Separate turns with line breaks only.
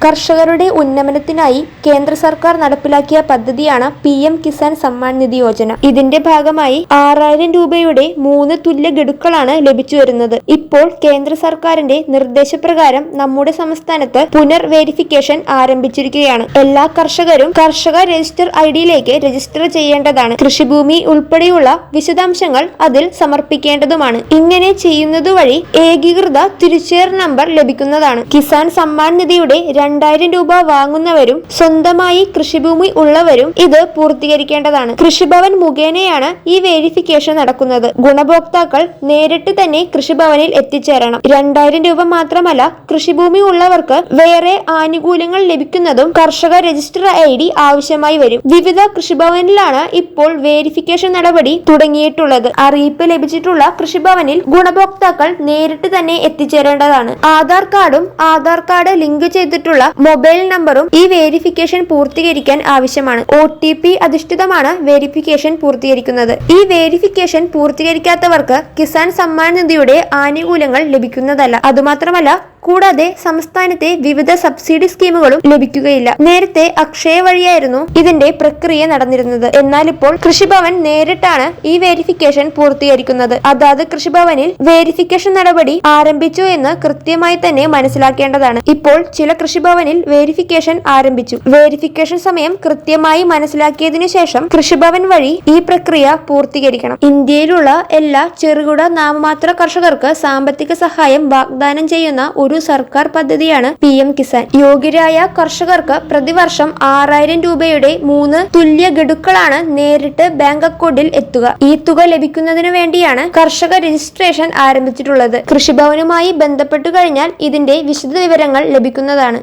കർഷകരുടെ ഉന്നമനത്തിനായി കേന്ദ്ര സർക്കാർ നടപ്പിലാക്കിയ പദ്ധതിയാണ് PM കിസാൻ സമ്മാൻ നിധി യോജന. ഇതിന്റെ ഭാഗമായി 6000 രൂപയുടെ 3 തുല്യ ഗഡുക്കളാണ് ലഭിച്ചു വരുന്നത്. ഇപ്പോൾ കേന്ദ്ര സർക്കാരിന്റെ നിർദ്ദേശപ്രകാരം നമ്മുടെ സംസ്ഥാനത്ത് പുനർ വെരിഫിക്കേഷൻ ആരംഭിച്ചിരിക്കുകയാണ്. എല്ലാ കർഷകരും കർഷക രജിസ്റ്റർ ID-യിലേക്ക് രജിസ്റ്റർ ചെയ്യേണ്ടതാണ്. കൃഷിഭൂമി ഉൾപ്പെടെയുള്ള വിശദാംശങ്ങൾ അതിൽ സമർപ്പിക്കേണ്ടതുമാണ്. ഇങ്ങനെ ചെയ്യുന്നത് വഴി ഏകീകൃത തിരിച്ചറിയൽ നമ്പർ ലഭിക്കുന്നതാണ്. കിസാൻ സമ്മാൻ നിധിയുടെ 2000 രൂപ വാങ്ങുന്നവരും സ്വന്തമായി കൃഷിഭൂമി ഉള്ളവരും ഇത് പൂർത്തീകരിക്കേണ്ടതാണ്. കൃഷിഭവൻ മുഖേനയാണ് ഈ വെരിഫിക്കേഷൻ നടക്കുന്നത്. ഗുണഭോക്താക്കൾ നേരിട്ട് തന്നെ കൃഷിഭവനിൽ എത്തിച്ചേരണം. 2000 രൂപ മാത്രമല്ല, കൃഷിഭൂമി ഉള്ളവർക്ക് വേറെ ആനുകൂല്യങ്ങൾ ലഭിക്കുന്നതും കർഷക രജിസ്റ്റർ ID ആവശ്യമായി വരും. വിവിധ കൃഷിഭവനിലാണ് ഇപ്പോൾ വെരിഫിക്കേഷൻ നടപടി തുടങ്ങിയിട്ടുള്ളത്. അറിയിപ്പ് ലഭിച്ചിട്ടുള്ള കൃഷിഭവനിൽ ഗുണഭോക്താക്കൾ നേരിട്ട് തന്നെ എത്തിച്ചേരേണ്ടതാണ്. ആധാർ കാർഡും ആധാർ കാർഡ് ലിങ്ക് ചെയ്തിട്ടുള്ള മൊബൈൽ നമ്പറും ഈ വെരിഫിക്കേഷൻ പൂർത്തീകരിക്കാൻ ആവശ്യമാണ്. OTP അധിഷ്ഠിതമാണ് വെരിഫിക്കേഷൻ പൂർത്തീകരിക്കുന്നത്. ഈ വെരിഫിക്കേഷൻ പൂർത്തീകരിക്കാത്തവർക്ക് കിസാൻ സമ്മാൻ നിധിയുടെ ആനുകൂല്യങ്ങൾ ലഭിക്കുന്നതല്ല. അതുമാത്രമല്ല, കൂടാതെ സംസ്ഥാനത്തെ വിവിധ സബ്സിഡി സ്കീമുകളും ലഭിക്കുകയില്ല. നേരത്തെ അക്ഷയ വഴിയായിരുന്നു ഇതിന്റെ പ്രക്രിയ നടന്നിരുന്നത്. എന്നാൽ ഇപ്പോൾ കൃഷിഭവൻ നേരിട്ടാണ് ഈ വെരിഫിക്കേഷൻ പൂർത്തീകരിക്കുന്നത്. അതാത് കൃഷിഭവനിൽ വെരിഫിക്കേഷൻ നടപടി ആരംഭിച്ചു എന്ന് കൃത്യമായി തന്നെ മനസ്സിലാക്കേണ്ടതാണ്. ഇപ്പോൾ ചില കൃഷിഭവനിൽ വെരിഫിക്കേഷൻ ആരംഭിച്ചു. വെരിഫിക്കേഷൻ സമയം കൃത്യമായി മനസ്സിലാക്കിയതിനു ശേഷം കൃഷിഭവൻ വഴി ഈ പ്രക്രിയ പൂർത്തീകരിക്കണം. ഇന്ത്യയിലുള്ള എല്ലാ ചെറുകിട നാമമാത്ര കർഷകർക്ക് സാമ്പത്തിക സഹായം വാഗ്ദാനം ചെയ്യുന്ന ഒരു സർക്കാർ പദ്ധതിയാണ് PM കിസാൻ. യോഗ്യരായ കർഷകർക്ക് പ്രതിവർഷം 6000 രൂപയുടെ 3 തുല്യ ഗഡുക്കളാണ് നേരിട്ട് ബാങ്ക് അക്കൗണ്ടിൽ എത്തുക. ഈ തുക ലഭിക്കുന്നതിനു വേണ്ടിയാണ് കർഷക രജിസ്ട്രേഷൻ ആരംഭിച്ചിട്ടുള്ളത്. കൃഷിഭവനുമായി ബന്ധപ്പെട്ടു കഴിഞ്ഞാൽ ഇതിന്റെ വിശദ വിവരങ്ങൾ ലഭിക്കുന്നതാണ്.